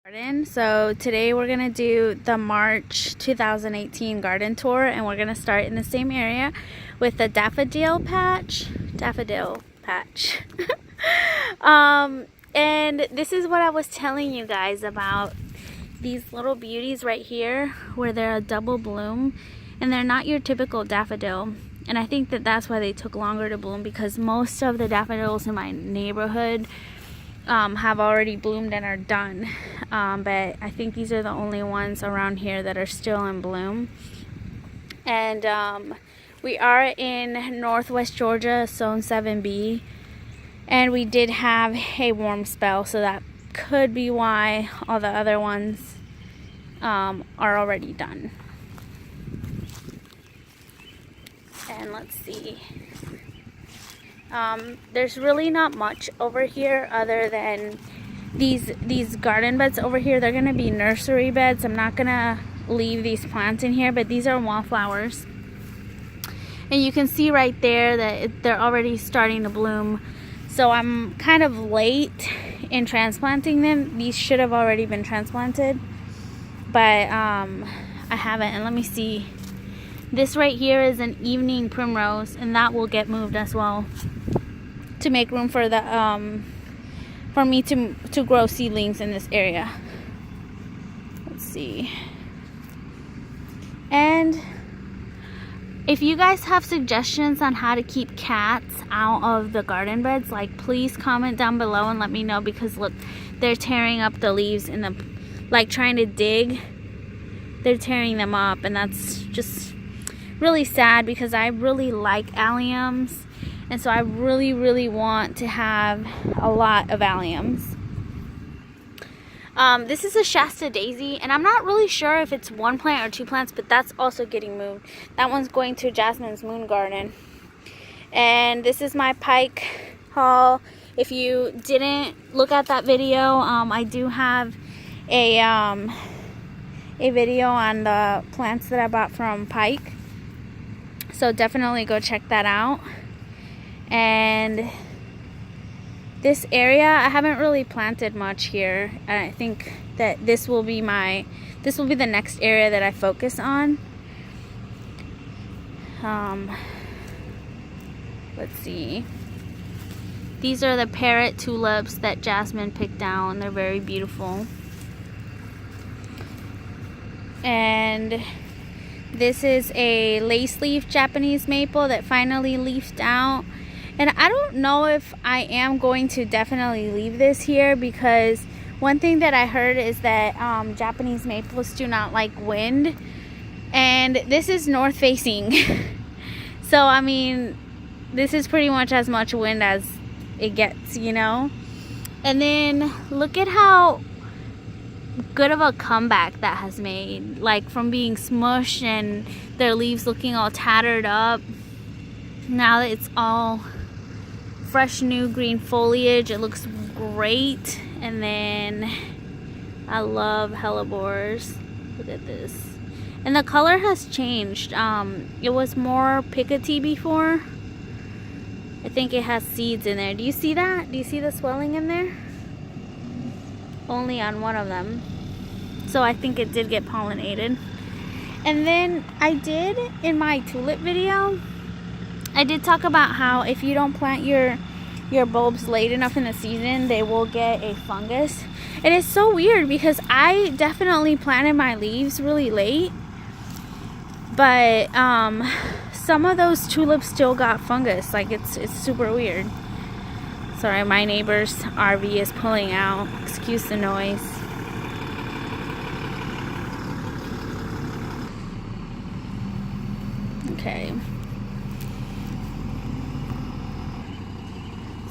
Garden. So today we're gonna do the March 2018 garden tour, and we're gonna start in the same area with the daffodil patch. And this is what I was telling you guys about these little beauties right here, where they're a double bloom, and they're not your typical daffodil. And I think that that's why they took longer to bloom, because most of the daffodils in my neighborhood have already bloomed and are done, but I think these are the only ones around here that are still in bloom. And we are in Northwest Georgia, Zone 7B, and we did have a warm spell, so that could be why all the other ones are already done. And let's see. There's really not much over here other than these garden beds over here. They're gonna be nursery beds. I'm not gonna leave these plants in here, but these are wallflowers, and you can see right there that they're already starting to bloom. So I'm kind of late in transplanting them. These should have already been transplanted, but I haven't. And let me see. This right here is an evening primrose, and that will get moved as well to make room for the for me to grow seedlings in this area. Let's see. And if you guys have suggestions on how to keep cats out of the garden beds, like, please comment down below and let me know, because look, they're tearing up the leaves in the, like, trying to dig. They're tearing them up, and that's just really sad, because I really like alliums, and so I really want to have a lot of alliums. This is a Shasta daisy, and I'm not really sure if it's one plant or two plants, but that's also getting moved. That one's going to Jasmine's moon garden. And this is my pike haul. If you didn't look at that video, I do have a video on the plants that I bought from Pike, so definitely go check that out. And this area, I haven't really planted much here, and I think that this will be the next area that I focus on. Let's see. These are the parrot tulips that Jasmine picked down. They're very beautiful. And this is a lace leaf Japanese maple that finally leafed out. And I don't know if I am going to definitely leave this here, because one thing that I heard is that Japanese maples do not like wind. And this is north facing. So, I mean, this is pretty much as much wind as it gets, you know? And then look at how good of a comeback that has made, like, from being smushed and their leaves looking all tattered up. Now that it's all fresh new green foliage, it looks great. And then I love hellebores. Look at this. And the color has changed. It was more pickety before. I think it has seeds in there. Do you see that? Do you see the swelling in there? Only on one of them, so I think it did get pollinated. And then I did, in my tulip video, I did talk about how if you don't plant your bulbs late enough in the season, they will get a fungus. And it's so weird, because I definitely planted my leaves really late, but some of those tulips still got fungus. Like, it's super weird. Sorry, my neighbor's RV is pulling out. Excuse the noise. Okay.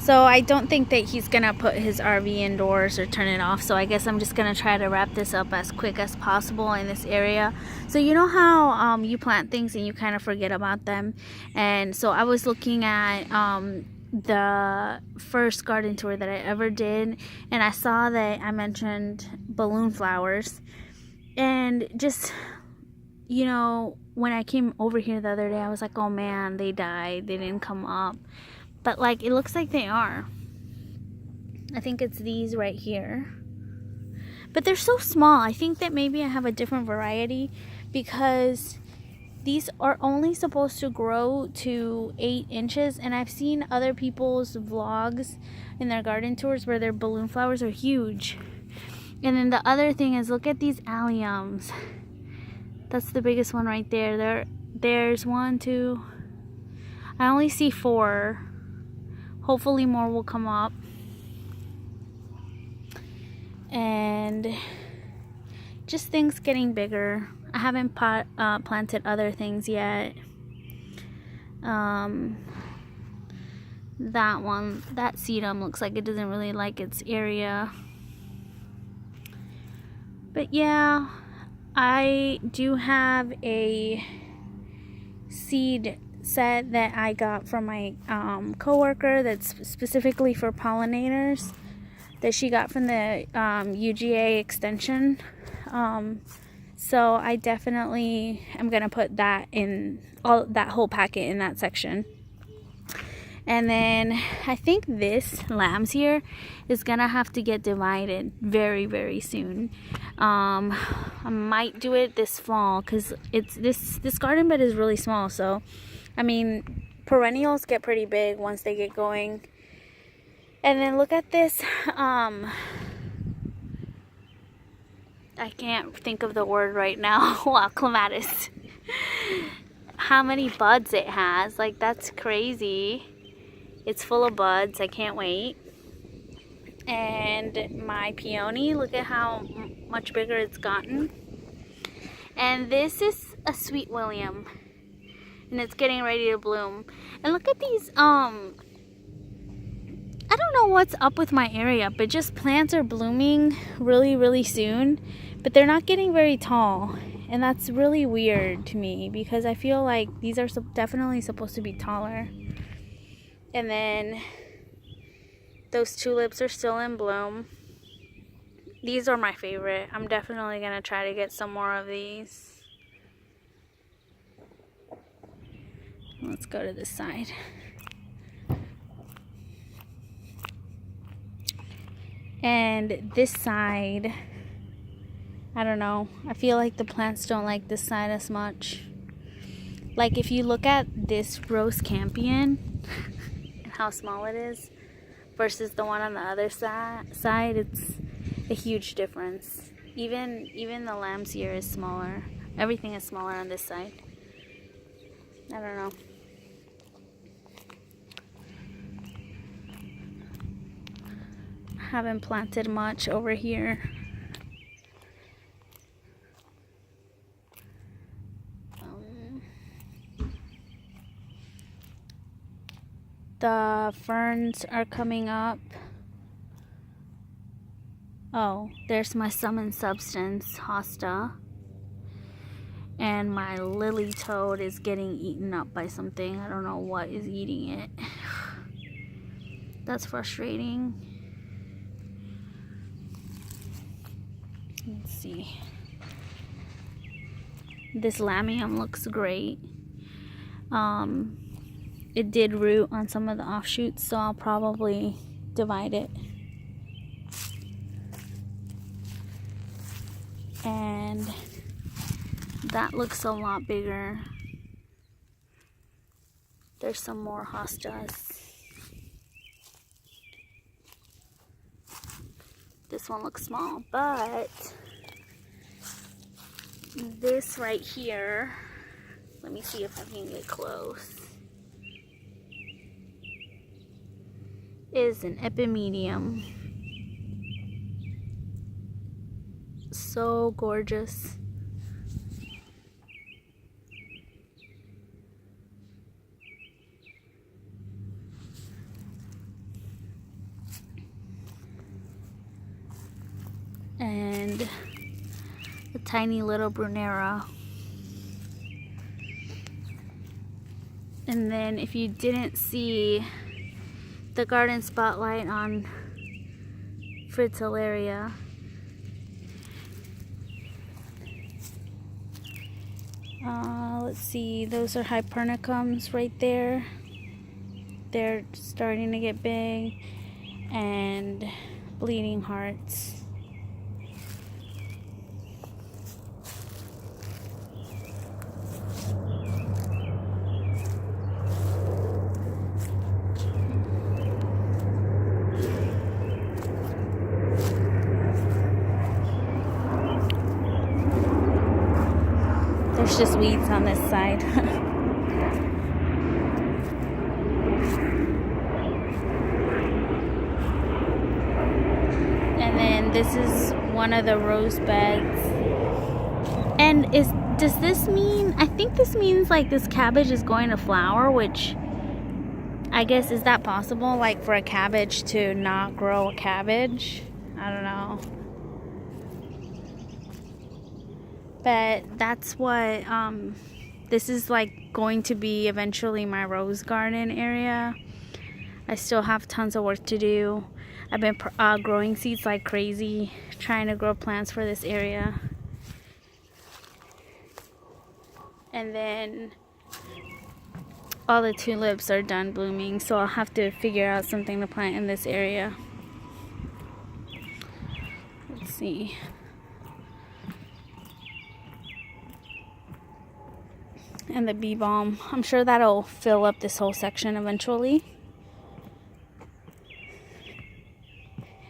So I don't think that he's gonna put his RV indoors or turn it off. So I guess I'm just gonna try to wrap this up as quick as possible in this area. So you know how you plant things and you kind of forget about them. And so I was looking at the first garden tour that I ever did, and I saw that I mentioned balloon flowers, and just, you know, when I came over here the other day, I was like, oh man, they died, they didn't come up. But, like, it looks like they are. I think it's these right here. but they're so small. I think that maybe I have a different variety because these are only supposed to grow to 8 inches, and I've seen other people's vlogs in their garden tours where their balloon flowers are huge. And then the other thing is, look at these alliums. That's the biggest one right there. There's 1, 2. I only see 4. Hopefully more will come up. And just things getting bigger. I haven't planted other things yet. That sedum looks like it doesn't really like its area. But yeah, I do have a seed set that I got from my coworker that's specifically for pollinators, that she got from the UGA extension. So I definitely am gonna put that in that whole packet in that section. And then I think this lamb's ear is gonna have to get divided very, very soon. I might do it this fall because it's this garden bed is really small. So I mean, perennials get pretty big once they get going. And then look at this. I can't think of the word right now. Wow, clematis. How many buds it has. Like, that's crazy. It's full of buds. I can't wait. And my peony, look at how much bigger it's gotten. And this is a Sweet William. And it's getting ready to bloom. And look at these, I don't know what's up with my area, but just plants are blooming really, really soon. But they're not getting very tall. And that's really weird to me because I feel like these are definitely supposed to be taller. And then those tulips are still in bloom. These are my favorite. I'm definitely going to try to get some more of these. Let's go to this side. And this side, I don't know. I feel like the plants don't like this side as much. Like if you look at this rose campion and how small it is versus the one on the other side, it's a huge difference. Even the lamb's ear is smaller. Everything is smaller on this side. I don't know. Haven't planted much over here. The ferns are coming up. Oh, there's my Summon Substance hosta. And my lily toad is getting eaten up by something. I don't know what is eating it. That's frustrating. Let's see. This lamium looks great. It did root on some of the offshoots, so I'll probably divide it. And that looks a lot bigger. There's some more hostas. This one looks small, but this right here, let me see if I can get close, is an epimedium. So gorgeous. And a tiny little Brunera. And then if you didn't see the garden spotlight on Fritillaria, let's see, those are Hypernicums right there. They're starting to get big. And Bleeding Hearts. There's just weeds on this side. And then this is one of the rose beds. And does this mean, I think this means like this cabbage is going to flower, which I guess, is that possible? Like for a cabbage to not grow a cabbage? I don't know. But that's what, this is like going to be eventually my rose garden area. I still have tons of work to do. I've been growing seeds like crazy, trying to grow plants for this area. And then all the tulips are done blooming, so I'll have to figure out something to plant in this area. Let's see. And the bee balm, I'm sure that'll fill up this whole section eventually.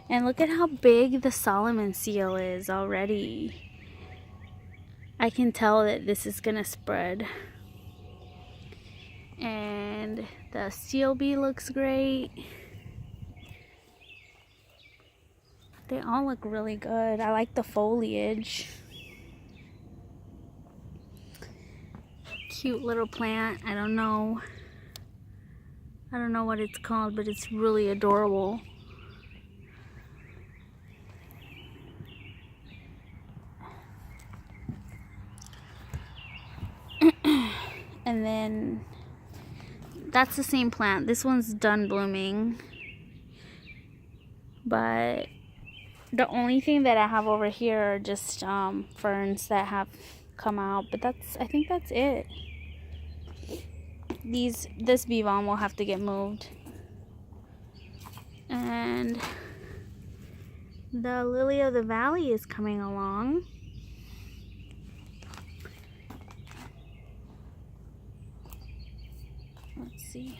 And look at how big the Solomon seal is already. I can tell that this is gonna spread. And the seal bee looks great. They all look really good. I like the foliage. Cute little plant. I don't know what it's called, but it's really adorable. And then that's the same plant. This one's done blooming. But the only thing that I have over here are just ferns that have come out. But I think that's it. This bee balm will have to get moved. And the lily of the valley is coming along. Let's see.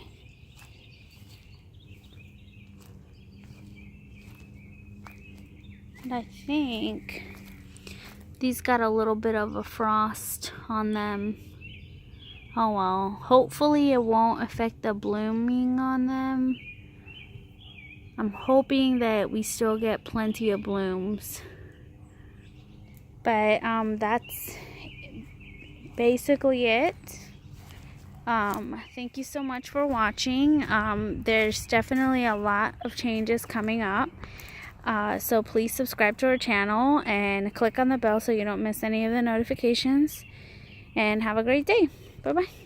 And I think these got a little bit of a frost on them. Oh well. Hopefully it won't affect the blooming on them. I'm hoping that we still get plenty of blooms. But that's basically it. Thank you so much for watching. There's definitely a lot of changes coming up. So please subscribe to our channel and click on the bell so you don't miss any of the notifications. And have a great day. Bye-bye.